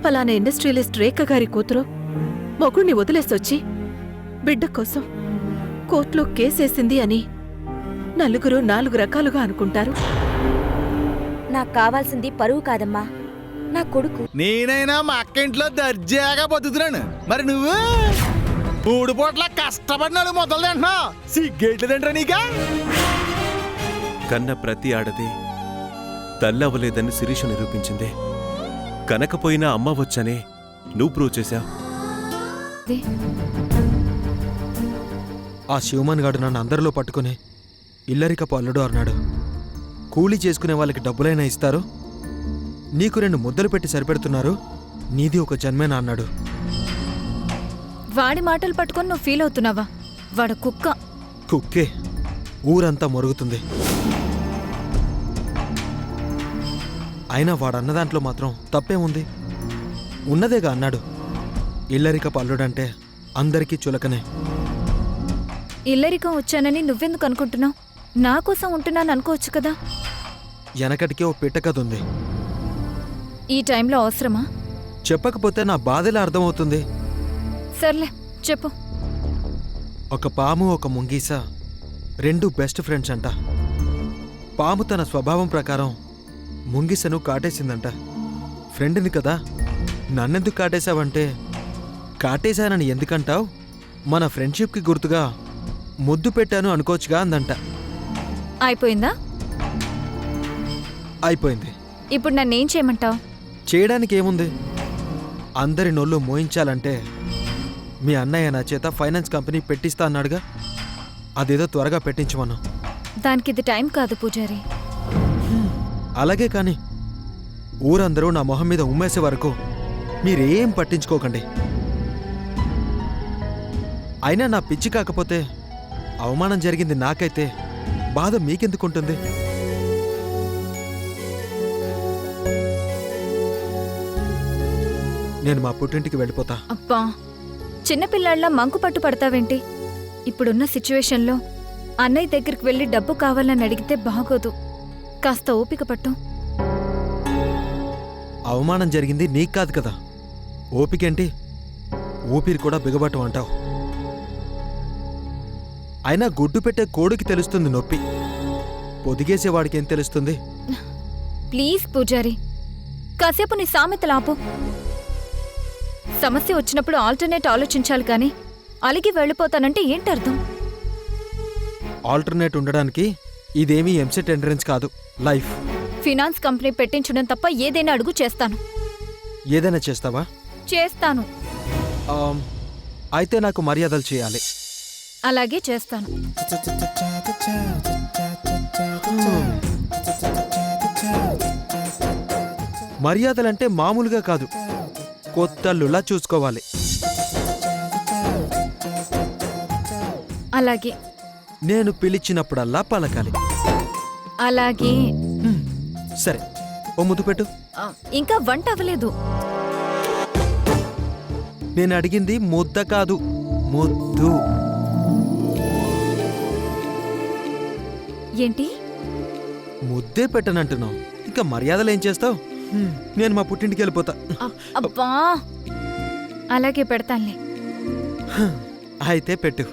పలానా ఇండస్ట్రియలిస్ట్ రేఖ గారి కూతురు మొగుణ్ణి వదిలేసొచ్చి బిడ్డ కోసం కోర్టులో కేసేసింది అని నలుగురు 4 రకాలుగా అనుకుంటారు. నాకు కావాల్సింది పరువు కాదమ్మా, నా కొడుకు. నేనైనా మా అక్క ఇంట్లో దర్జాగా బతుకుతున్నాను, మరి నువ్వు 3 పూట్ల కష్టపడినాడు మొదలు తింటున్నావు. సిగ్గేట్లేదంటారా నీకా? కన్న ప్రతి ఆడదే తల్లవలేదని శిరీష నిరూపించింది. కనకపోయినా అమ్మ వచ్చనే నువ్వు ప్రూవ్ చేశావు. ఆ శివమన్ గాడు నన్ను అందరిలో పట్టుకుని ఇల్లరికపు అల్లుడు అన్నాడు. కూలీ చేసుకునే వాళ్ళకి డబ్బులైనా ఇస్తారు, నీకు 2 ముద్దలు పెట్టి సరిపెడుతున్నారు, నీది ఒక జన్మేనా అన్నాడు. వాడి మాటలు పట్టుకొని నువ్వు ఫీల్ అవుతున్నావా? వాడు కుక్క. కుక్కే ఊరంతా మొరుగుతుంది. అయినా వాడన్న దాంట్లో మాత్రం తప్పేముంది? ఉన్నదేగా అన్నాడు. ఇల్లరికపు అల్లుడంటే అందరికీ చులకనే. ఇల్లరికం వచ్చానని నువ్వెందుకు అనుకుంటున్నావు? నా కోసం ఉంటున్నాను అనుకోవచ్చు కదా. వెనకటికే ఓ పిట్టకదుంది. ఈ టైంలో అవసరమా? చెప్పకపోతే నా బాధలా అర్థమవుతుంది. సర్లే చెప్పు. ఒక పాము ఒక ముంగీస 2 బెస్ట్ ఫ్రెండ్స్ అంట. పాము తన స్వభావం ప్రకారం ముంగిసను కాటేసిందంట. ఫ్రెండ్ని కదా, నన్నెందుకు కాటేశావంటే, కాటేశానని ఎందుకంటావు, మన ఫ్రెండ్షిప్కి గుర్తుగా ముద్దు పెట్టాను అనుకోవచ్చుగా అందంట. అయిపోయిందా? అయిపోయింది. ఇప్పుడు నన్నేం చేయమంటావు? చేయడానికి ఏముంది? అందరి నోళ్ళు మోయించాలంటే మీ అన్నయ్య నా చేత ఫైనాన్స్ కంపెనీ పెట్టిస్తా అన్నాడుగా, అదేదో త్వరగా పెట్టించమను. దానికి ఇది టైం కాదు పూజారి. అలాగే కాని ఊరందరూ నా మొహం మీద ఉమ్మేసే వరకు మీరేం పట్టించుకోకండి. అయినా నా పిచ్చి కాకపోతే అవమానం జరిగింది నాకైతే బాధ మీకెందుకుంటుంది? నేను మా పుట్టింటికి వెళ్ళిపోతా. అబ్బా, చిన్నపిల్లాళ్ళ మంకు పట్టు పడతావేంటి? ఇప్పుడున్న సిచ్యువేషన్లో అన్నయ్య దగ్గరికి వెళ్ళి డబ్బు కావాలని అడిగితే బాగోదు. కాస్త ఓపిక పట్టు. అవమానం జరిగింది నీకు కాదు కదా, ఓపికేంటి? ఊపిరి కూడా బిగబట్టు అంటావు. అయినా గుడ్డు పెట్టే కోడికి తెలుస్తుంది నొప్పి, పొదిగేసేవాడికేం తెలుస్తుంది? ప్లీజ్ పూజారి, కాసేపు నీ సామెతలాపు. సమస్య వచ్చినప్పుడు ఆల్టర్నేట్ ఆలోచించాలి కానీ అలిగి వెళ్ళిపోతానంటే ఏంటర్థం? ఆల్టర్నేట్ ఉండడానికి ఇదేమీ ఎంసెట్ ఎంట్రన్స్ కాదు, లైఫ్. ఫినాన్స్ కంపెనీ పెట్టించడం తప్ప ఏదైనా అడుగు చేస్తాను. ఏదైనా చేస్తావా? చేస్తాను. అయితే నాకు మర్యాదలు చేయాలి. అలాగే చేస్తాను. మర్యాదలంటే మామూలుగా కాదు, కొత్తల్లులా చూసుకోవాలి. అలాగే. నేను పిలిచినప్పుడల్లా పలకాలి. అలాగే. సరే, ఓ ముద్దు పెట్టు. ఇంకా వంట అవ్వలేదు. నేను అడిగింది ముద్ద కాదు, ముద్దు. ఏంటి? ముద్దే పెట్టనంటున్నావు, ఇంకా మర్యాదలు ఏం చేస్తావు? నేను మా పుట్టింటికి వెళ్ళిపోతా. అబ్బా, అలాగే పెడతానులే. అయితే పెట్టు.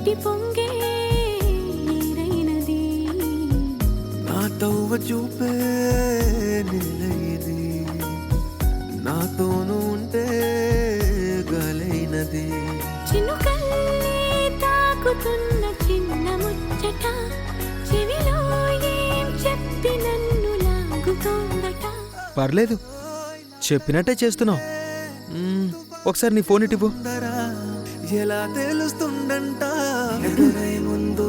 నీటి పొంగే నీరైనది నా తవ్వ చూపే నిలయది నాతోను ఉంటే గలైనది చినుకల్లే తాకుతున్న చిన్న ముచ్చట చెవిలో ఏం చెప్పి నన్ను లాగుతోందట. పర్లేదు, చెప్పినట్టే చేస్తున్నావు. ఒకసారి నీ ఫోన్ ఇటివ్వు. ఎలా తెలుస్తుందంట ఎదురై ముందు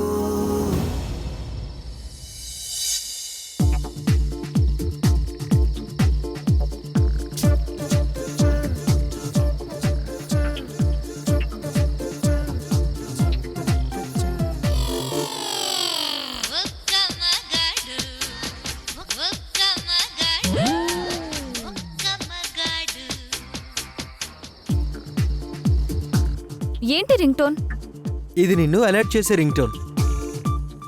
ఏంటి రింగ్ టోన్? ఇది నిన్ను అలర్ట్ చేసే రింగ్ టోన్.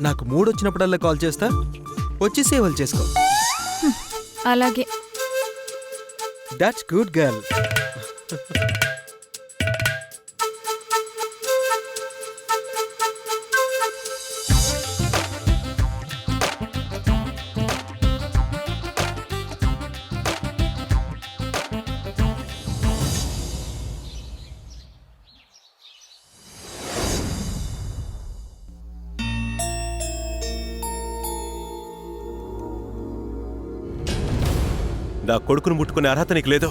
నాకు మూడ్ వచ్చినప్పుడల్లా కాల్ చేస్తా, వచ్చి సేవలు చేసుకో. అలాగే. That's good girl. నా కొడుకును ముట్టుకునే అర్హత నీకు లేదు.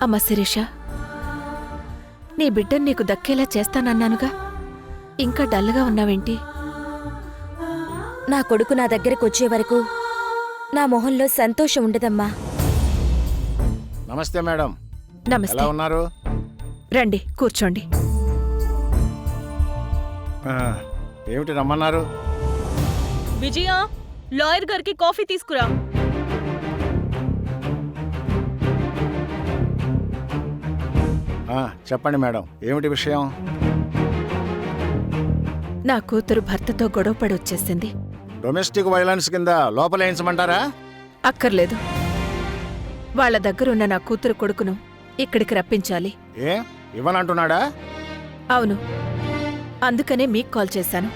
అమ్మ శిరీష, నీ బిడ్డను నీకు దక్కేలా చేస్తానన్నానుగా, ఇంకా డల్గా ఉన్నావేంటి? నా కొడుకు నా దగ్గరకు వచ్చే వరకు నా మొహంలో సంతోషం ఉండదమ్మా. నమస్తే మేడం, నమస్తే. ఎలా ఉన్నారు? రండి కూర్చోండి. ఆ, ఏమిటి రమ్మన్నారు? విజయ, లాయర్ గారికి కాఫీ తీసుకురా. చెప్పండి మేడం, ఏమిటి విషయం? నా కూతురు భర్తతో గొడవపడి వచ్చేసింది. డొమెస్టిక్ వైలెన్స్ కింద లోపలేయించమంటారా? అక్కర్లేదు. వాళ్ళ దగ్గరున్న నా కూతురు కొడుకును ఇక్కడికి రప్పించాలి. ఏ ఇవ్వనంటున్నాడా? అవును, అందుకనే మీకు కాల్ చేశాను,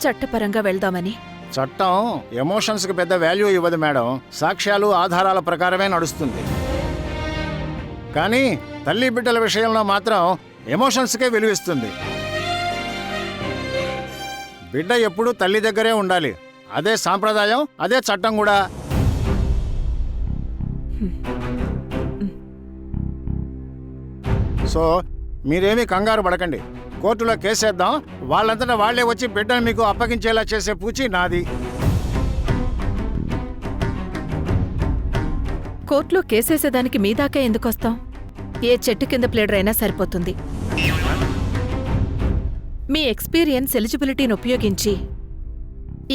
చట్టపరంగా వెళ్దామని. చట్టం ఎమోషన్స్కి పెద్ద వాల్యూ ఇవ్వదు మేడం, సాక్ష్యాలు ఆధారాల ప్రకారమే నడుస్తుంది. కానీ తల్లి బిడ్డల విషయంలో మాత్రం ఎమోషన్స్కే విలువిస్తుంది. బిడ్డ ఎప్పుడూ తల్లి దగ్గరే ఉండాలి, అదే సాంప్రదాయం, అదే చట్టం కూడా. సో మీరేమీ కంగారు పడకండి, కోర్టులో కేసేద్దాం. వాళ్ళంతటా వాళ్లే వచ్చి బిడ్డను మీకు అప్పగించేలా చేసే పూచి నాది. కోర్టులో కేసేసేదానికి మీ దాకా ఎందుకొస్తాం? ఏ చెట్టు కింద ప్లేడర్ అయినా సరిపోతుంది. మీ ఎక్స్పీరియన్స్, ఎలిజిబిలిటీని ఉపయోగించి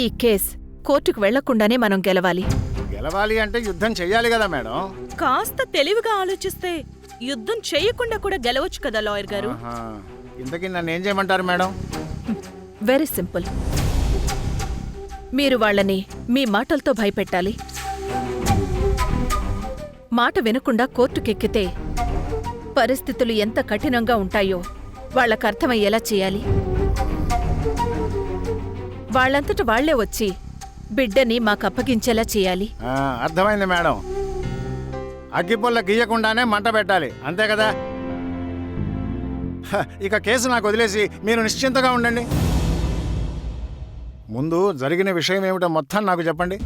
ఈ కేస్ కోర్టుకు వెళ్లకుండానే మనం గెలవాలి. గెలవాలి అంటే యుద్ధం చెయ్యాలి కదా మేడం. కాస్త తెలివిగా ఆలోచిస్తే యుద్ధం చేయకుండా కూడా గెలవచ్చు కదా లాయర్ గారు. ఇంతకీ నన్ను ఏం చేయమంటారు మేడం? Very simple. మీరు వాళ్ళని మీ మాటలతో భయపెట్టాలి. మాట వినకుండా కోర్టుకెక్కితే పరిస్థితులు ఎంత కఠినంగా ఉంటాయో వాళ్ళకర్థమయ్యేలా చేయాలి. వాళ్ళంతట వాళ్లే వచ్చి బిడ్డని మాకప్పగించేలా చేయాలి. అర్థమైంది మేడం. అగ్గిపుల్ల గీయకుండానే మంట పెట్టాలి, అంతే కదా? ఇక కేసు నాకు వదిలేసి మీరు నిశ్చింతగా ఉండండి. ముందు జరిగిన విషయం ఏమిటో మొత్తం నాకు చెప్పండి.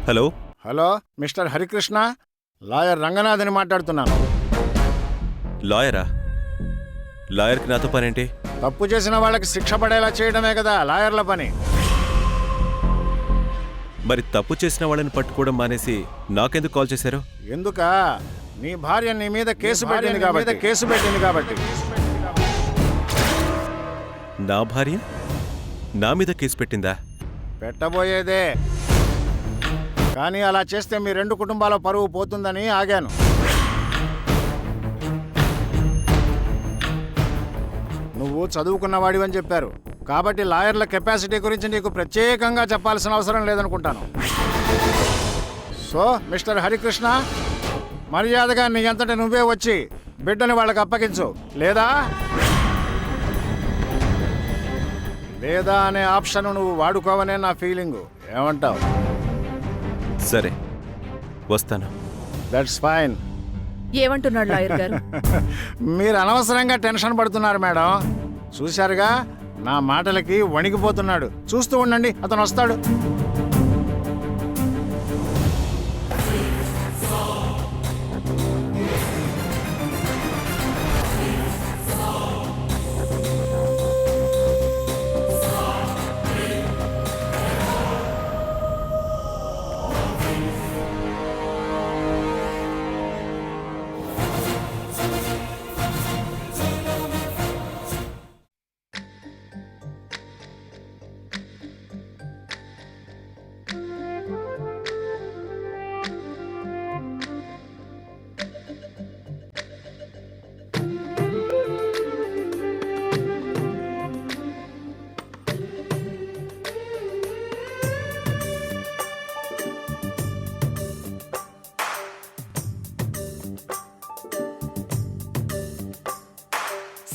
Hello hello mister Harikrishna, lawyer రంగనాథ్ని మాట్లాడుతున్నాను. లాయరా? లాయర్కి నాతో పనేంటి? తప్పు చేసిన వాళ్ళకి శిక్ష పడేలా చేయడమే కదా లాయర్ల పని. మరి తప్పు చేసిన వాళ్ళని పట్టుకోవడం మానేసి నాకెందుకు కాల్ చేశారు? ఎందుక? నీ భార్య నీ మీద కేసు పెట్టింది కాబట్టి. నా భార్య నా మీద కేసు పెట్టిందా? పెట్టబోయేదే, కానీ అలా చేస్తే మీ రెండు కుటుంబాల పరువు పోతుందని ఆగాను. నువ్వు చదువుకున్నవాడివని చెప్పారు కాబట్టి లాయర్ల కెపాసిటీ గురించి నీకు ప్రత్యేకంగా చెప్పాల్సిన అవసరం లేదనుకుంటాను. సో మిస్టర్ హరికృష్ణ, మర్యాదగా నీ అంతటి నువ్వే వచ్చి బిడ్డని వాళ్ళకి అప్పగించు, లేదా అనే ఆప్షన్ నువ్వు వాడుకోవనే నా ఫీలింగు. ఏమంటావు? సరే, వస్తాను. That's fine. ఏమంటున్నాడు లాయర్ గారు? మీరు అనవసరంగా టెన్షన్ పడుతున్నారు మేడం. చూశారుగా, నా మాటలకి వణికిపోతున్నాడు. చూస్తూ ఉండండి, అతను వస్తాడు.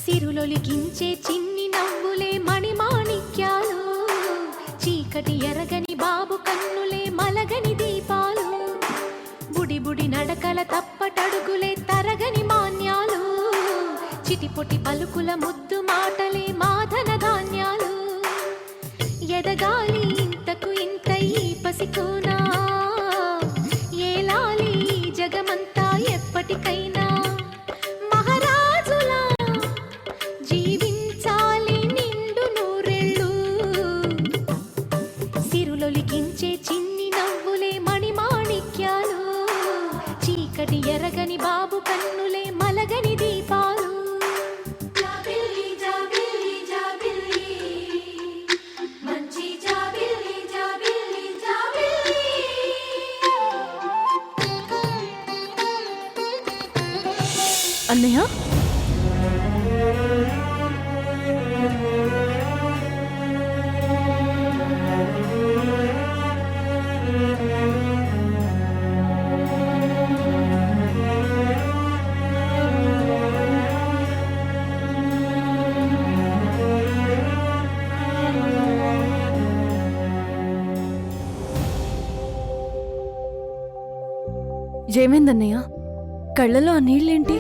సిరులొలికించే చిన్ని నవ్వులే మణిమాణిక్యాలు, చీకటి ఎరగని బాబు కన్నులే మలగని దీపాలు, బుడి బుడి నడకల తప్పటడుగులే తరగని మాన్యాలు, చిటిపొటి పలుకుల ముద్దు మాటలే మాధన ధాన్యాలు, ఎదగాలి ఇంతకు ఇంత ఈ పసికోనా, ఏలాలి జగమంతా ఎప్పటికైనా, మహారాజులా జీవించాలి నిండు నూరెళ్ళు, సిరులొలికించే చిన్ని నవ్వులే మణిమాణిక్యాలు, చీకటి ఎరగని బాబు కన్నులే మలగని దీపాలు. జాబిల్లి జాబిల్లి జాబిల్లి, మంచి జాబిల్లి జాబిల్లి జాబిల్లి. అన్నయ్య, ఏమైందన్నయ్య? కళ్ళలో ఆ నీళ్ళేంటి?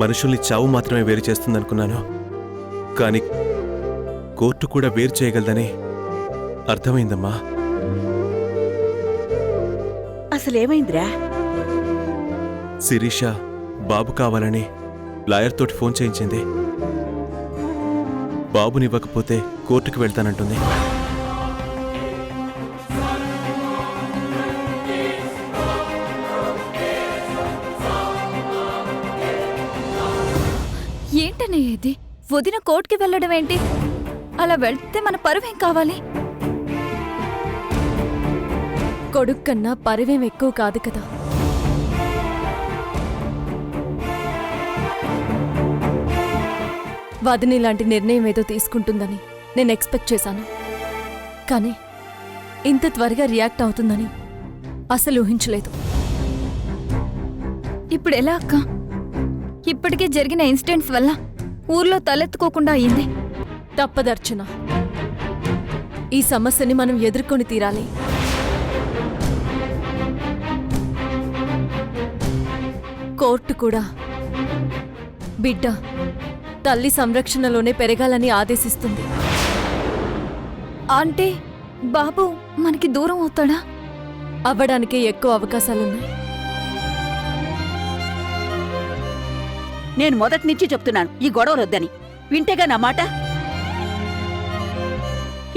మనుషుల్ని చావు మాత్రమే వేరు చేస్తుందనుకున్నాను, కానీ కోర్టు కూడా వేరు చేయగలదని అర్థమైందమ్మా. అసలేమైందిరా? శిరీష బాబు కావాలని లాయర్ తోటి ఫోన్ చేయించింది. బాబునివ్వకపోతే కోర్టుకు వెళ్తానంటుంది. ఏంటన్నయ్య ఇది? వదిన కోర్టుకి వెళ్ళడం ఏంటి? అలా వెళ్తే మన పరువేం కావాలి? కొడుకు కన్నా పరివేం ఎక్కువ కాదు కదా. వదిని లాంటి నిర్ణయం ఏదో తీసుకుంటుందని నేను ఎక్స్పెక్ట్ చేశాను, కానీ ఇంత త్వరగా రియాక్ట్ అవుతుందని అసలు ఊహించలేదు. ఇప్పుడు ఎలా అక్క? ఇప్పటికే జరిగిన ఇన్సిడెంట్స్ వల్ల ఊర్లో తలెత్తుకోకుండా అయింది. తప్పదర్చన, ఈ సమస్యని మనం ఎదుర్కొని తీరాలి. కోర్టు కూడా బిడ్డ తల్లి సంరక్షణలోనే పెరగాలని ఆదేశిస్తుంది. అంటే బాబు మనకి దూరం అవుతాడా? అవ్వడానికే ఎక్కువ అవకాశాలున్నాయి. నేను మొదటి నుంచి చెప్తున్నాను ఈ గొడవలు వద్దని. వింటేగా నా మాట.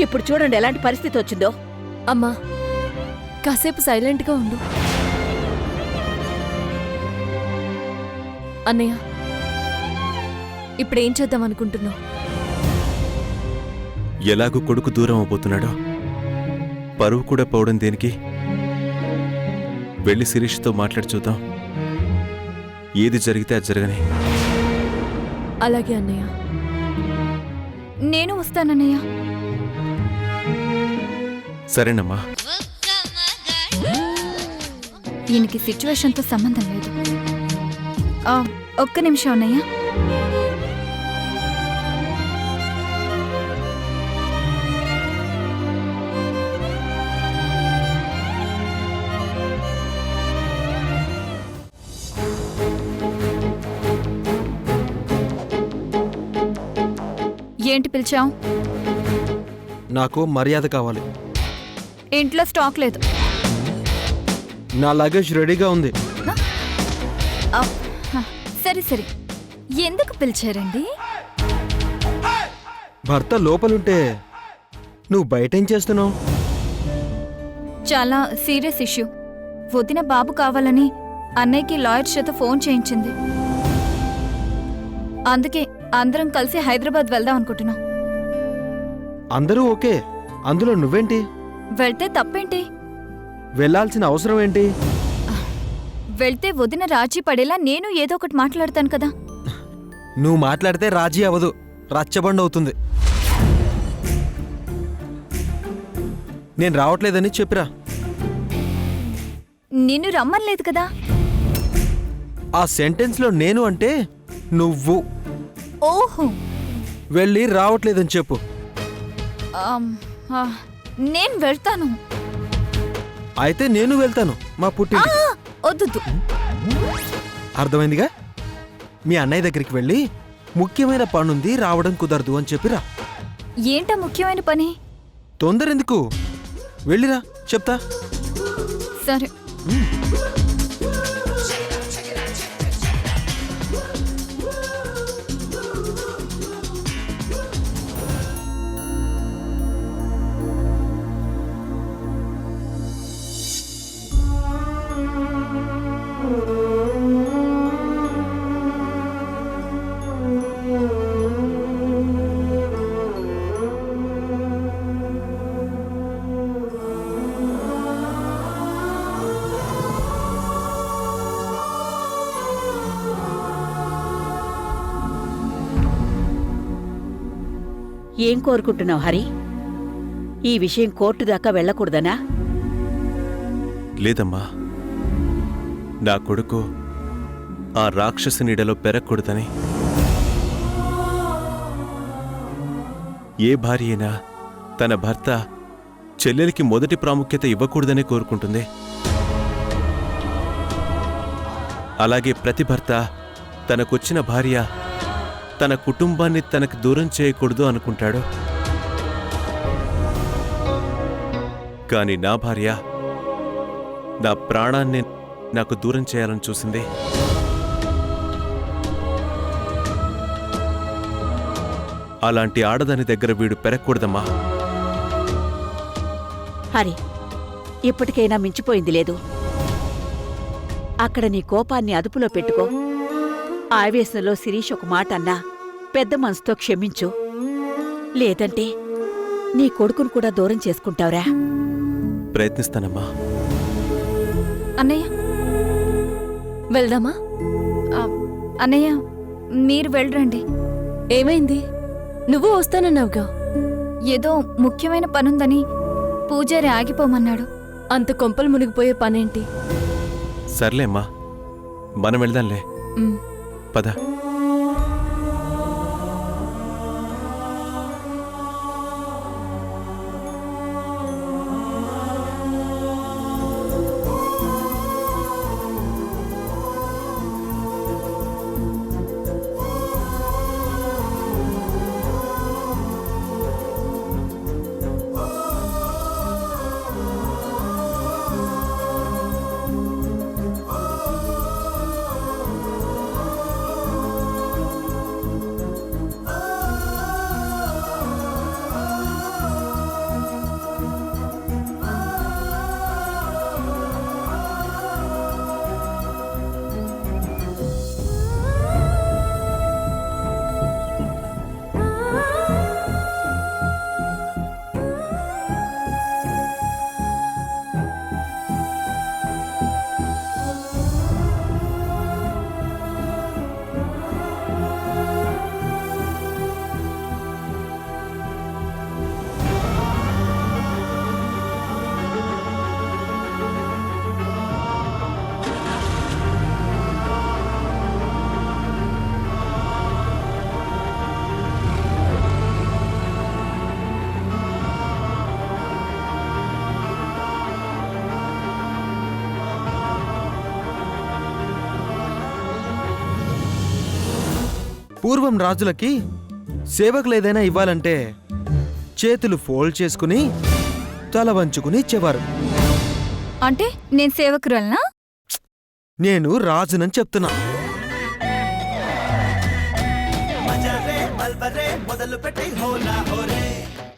ఇప్పుడు చూడండి ఎలాంటి పరిస్థితి వచ్చిందో. అమ్మా, కాసేపు సైలెంట్గా ఉండు. అన్నయ్య, ఇప్పుడేం చేద్దాం అనుకుంటున్నావు? ఎలాగూ కొడుకు దూరం అవబోతున్నాడో పరువు కూడా పోవడం దేనికి? వెళ్ళి శిరీష్తో మాట్లాడి చూద్దాం. ఏది జరిగితే అది జరగని. అలాగే అన్నయ్య. నేను వస్తానన్నయ్య. సరేనమ్మా. ఈయనకి సిచ్యువేషన్తో సంబంధం లేదు. ఒక్క నిమిషం అన్నయ్య. ఏంటి పిలిచావు? నాకు మర్యాద కావాలి. ఇంట్లో స్టాక్ లేదు. నా లగేజ్ రెడీగా ఉంది. సరే సరే, ఎందుకు పిలిచారండి? భర్త లోపలుంటే నువ్వు బయటేం చేస్తున్నావు? చాలా సీరియస్ ఇష్యూ. వదిన బాబు కావాలని అన్నయ్యకి లాయర్ చేత ఫోన్ చేయించింది. అందుకే అందరం కలిసి హైదరాబాద్ వెళ్దాం అనుకుంటున్నాం. అందరూ ఓకే, అందులో నువ్వేంటి? వెళ్తే తప్పేంటి? వెళ్ళాల్సిన అవసరం ఏంటి? వెళ్తే వదిన రాజీ పడేలా నేను ఏదో ఒకటి మాట్లాడతాను కదా. నువ్వు మాట్లాడితే రాజీ అవ్వదు, రచ్చబండ అవుతుంది. నేను రావట్లేదని చెప్పిరా. నిన్ను రమ్మనలేదు కదా. ఆ సెంటెన్స్లో నేను అంటే నువ్వు. ఓహో, వెళ్ళి రావట్లేదని చెప్పు. నేను వెళ్తాను. అయితే నేను వెళ్తాను మా పుట్టింటి. వద్దు. అర్థమైందిగా? మీ అన్నయ్య దగ్గరికి వెళ్ళి ముఖ్యమైన పనుంది, రావడం కుదరదు అని చెప్పిరా. ఏంటా ముఖ్యమైన పని? తొందర ఎందుకు, వెళ్ళిరా, చెప్తా. సరే. ఏం కోరుకుంటున్నావు హరి? ఈ విషయం కోర్టు దాకా వెళ్ళకూడదనా? లేదమ్మా, నా కొడుకు ఆ రాక్షసు నీడలో పెరగకూడదని. ఏ భార్య అయినా తన భర్త చెల్లెలికి మొదటి ప్రాముఖ్యత ఇవ్వకూడదనే కోరుకుంటుంది. అలాగే ప్రతి భర్త తనకొచ్చిన భార్య తన కుటుంబాన్ని తనకు దూరం చేయకూడదు అనుకుంటాడు. కాని నా భార్య నా ప్రాణాన్ని నాకు దూరం చేయాలని చూసింది. అలాంటి ఆడదాని దగ్గర వీడు పెరగకూడదమ్మా. హరి, ఇప్పటికైనా మించిపోయింది లేదు. అక్కడ నీ కోపాన్ని అదుపులో పెట్టుకో. ఆవేశంలో శిరీష్ ఒక మాట అన్నా పెద్ద మనసుతో క్షమించు. లేదంటే నీ కొడుకును కూడా దూరం చేసుకుంటావురా. ప్రయత్నిస్తానమ్మా. అన్నయ్య, వెళ్దామా? అన్నయ్య, మీరు వెళ్ళరండి. ఏమైంది? నువ్వు వస్తానన్నావుగా. ఏదో ముఖ్యమైన పనుందని పూజారి ఆగిపోమన్నాడు. అంత కొంపలు మునిగిపోయే పనేంటి? సర్లేమ్మా, మనం వెళ్దాంలే. పద. పూర్వం రాజులకి సేవకులు ఏదైనా ఇవ్వాలంటే చేతులు ఫోల్డ్ చేసుకుని తల వంచుకుని ఇచ్చేవారు. అంటే నేను సేవకురాలనా? నేను రాజునని చెప్తున్నా. మొదలు పెట్టి హోలా హోరే